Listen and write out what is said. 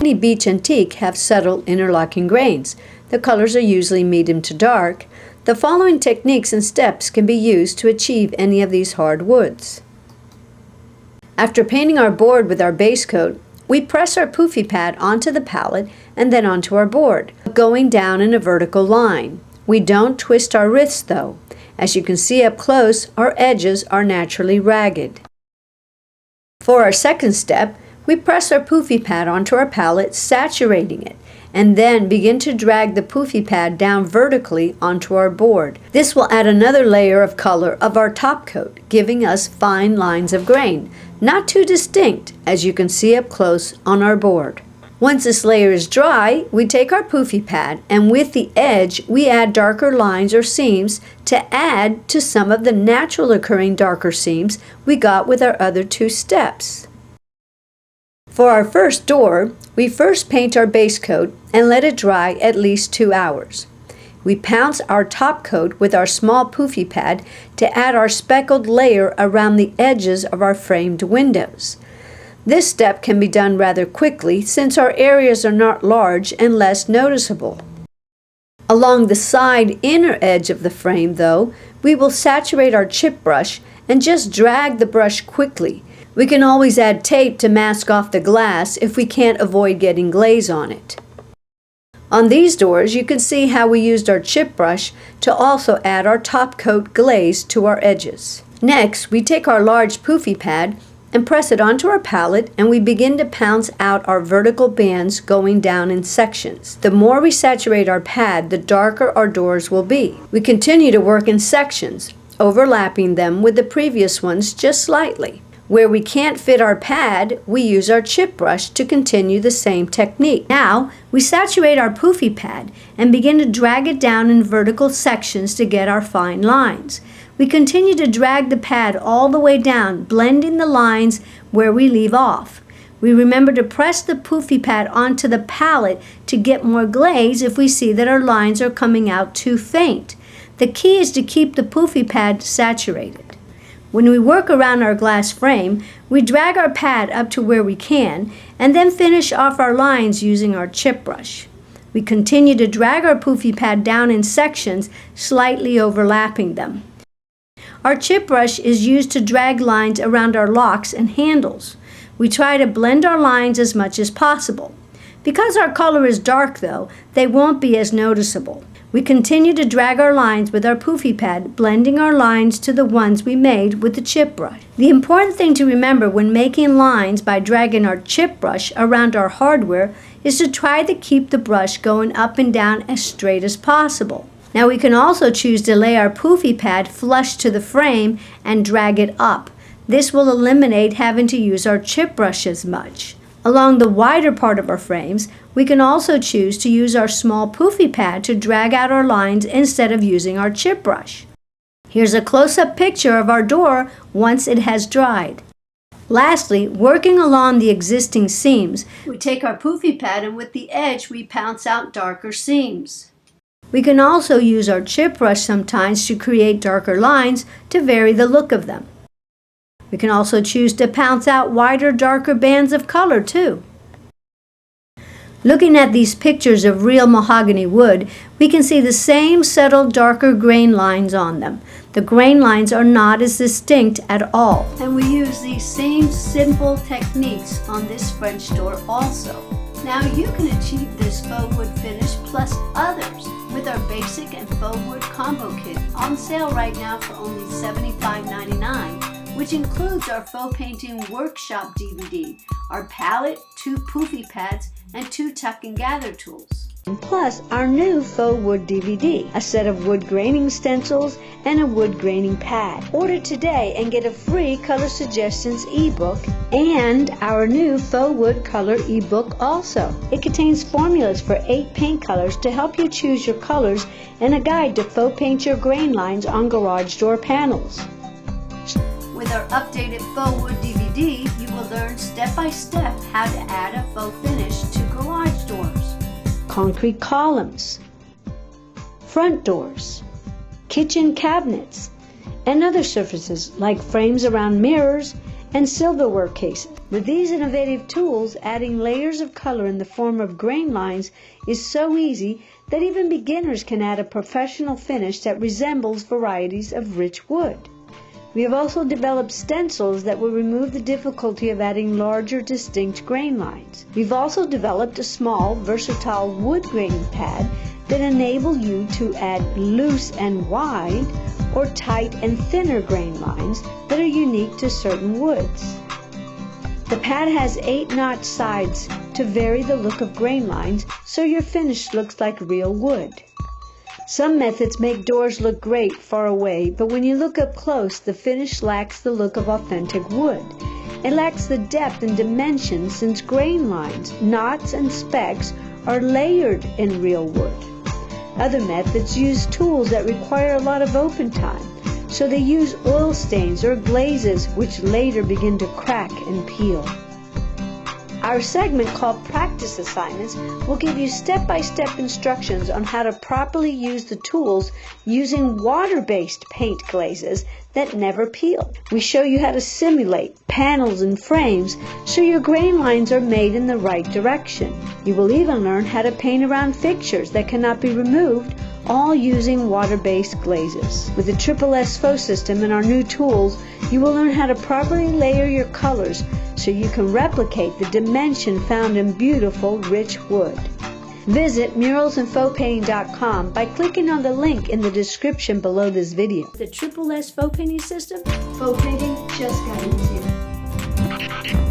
Mahogany, beech, and teak have subtle interlocking grains. The colors are usually medium to dark. The following techniques and steps can be used to achieve any of these hard woods. After painting our board with our base coat, we press our poofy pad onto the palette and then onto our board, going down in a vertical line. We don't twist our wrists though. As you can see up close, our edges are naturally ragged. For our second step, we press our poofy pad onto our palette, saturating it, and then begin to drag the poofy pad down vertically onto our board. This will add another layer of color of our top coat, giving us fine lines of grain, not too distinct, as you can see up close on our board. Once this layer is dry, we take our poofy pad and with the edge we add darker lines or seams to add to some of the natural occurring darker seams we got with our other two steps. For our first door, we first paint our base coat and let it dry at least 2 hours. We pounce our top coat with our small poofy pad to add our speckled layer around the edges of our framed windows. This step can be done rather quickly since our areas are not large and less noticeable. Along the side inner edge of the frame, though, we will saturate our chip brush and just drag the brush quickly. We can always add tape to mask off the glass if we can't avoid getting glaze on it. On these doors, you can see how we used our chip brush to also add our top coat glaze to our edges. Next, we take our large poofy pad and press it onto our palette, and we begin to pounce out our vertical bands going down in sections. The more we saturate our pad, the darker our doors will be. We continue to work in sections, overlapping them with the previous ones just slightly. Where we can't fit our pad, we use our chip brush to continue the same technique. Now, we saturate our poofy pad and begin to drag it down in vertical sections to get our fine lines. We continue to drag the pad all the way down, blending the lines where we leave off. We remember to press the poofy pad onto the palette to get more glaze if we see that our lines are coming out too faint. The key is to keep the poofy pad saturated. When we work around our glass frame, we drag our pad up to where we can and then finish off our lines using our chip brush. We continue to drag our poofy pad down in sections, slightly overlapping them. Our chip brush is used to drag lines around our locks and handles. We try to blend our lines as much as possible. Because our color is dark though, they won't be as noticeable. We continue to drag our lines with our poofy pad, blending our lines to the ones we made with the chip brush. The important thing to remember when making lines by dragging our chip brush around our hardware is to try to keep the brush going up and down as straight as possible. Now we can also choose to lay our poofy pad flush to the frame and drag it up. This will eliminate having to use our chip brush as much. Along the wider part of our frames, we can also choose to use our small poofy pad to drag out our lines instead of using our chip brush. Here's a close-up picture of our door once it has dried. Lastly, working along the existing seams, we take our poofy pad and with the edge we pounce out darker seams. We can also use our chip brush sometimes to create darker lines to vary the look of them. We can also choose to pounce out wider, darker bands of color too. Looking at these pictures of real mahogany wood, we can see the same subtle, darker grain lines on them. The grain lines are not as distinct at all. And we use these same simple techniques on this French door also. Now you can achieve this faux wood finish plus others with our basic and faux wood combo kit on sale right now for only $75.99. which includes our faux painting workshop DVD, our palette, 2 poofy pads, and 2 tuck and gather tools. And plus our new faux wood DVD, a set of wood graining stencils, and a wood graining pad. Order today and get a free color suggestions ebook and our new faux wood color ebook also. It contains formulas for 8 paint colors to help you choose your colors and a guide to faux paint your grain lines on garage door panels. With our updated faux wood DVD, you will learn step-by-step how to add a faux finish to garage doors, concrete columns, front doors, kitchen cabinets, and other surfaces like frames around mirrors and silverware cases. With these innovative tools, adding layers of color in the form of grain lines is so easy that even beginners can add a professional finish that resembles varieties of rich wood. We have also developed stencils that will remove the difficulty of adding larger, distinct grain lines. We've also developed a small, versatile wood graining pad that enables you to add loose and wide or tight and thinner grain lines that are unique to certain woods. The pad has 8-notch sides to vary the look of grain lines so your finish looks like real wood. Some methods make doors look great far away, but when you look up close, the finish lacks the look of authentic wood. It lacks the depth and dimension since grain lines, knots, and specks are layered in real wood. Other methods use tools that require a lot of open time, so they use oil stains or glazes which later begin to crack and peel. Our segment called Practice Assignments will give you step-by-step instructions on how to properly use the tools using water-based paint glazes that never peel. We show you how to simulate panels and frames so your grain lines are made in the right direction. You will even learn how to paint around fixtures that cannot be removed, all using water-based glazes. With the S Faux system and our new tools, you will learn how to properly layer your colors so you can replicate the dimension found in beautiful, rich wood. Visit muralsandfauxpainting.com by clicking on the link in the description below this video. The S Faux painting system, faux painting just got easier.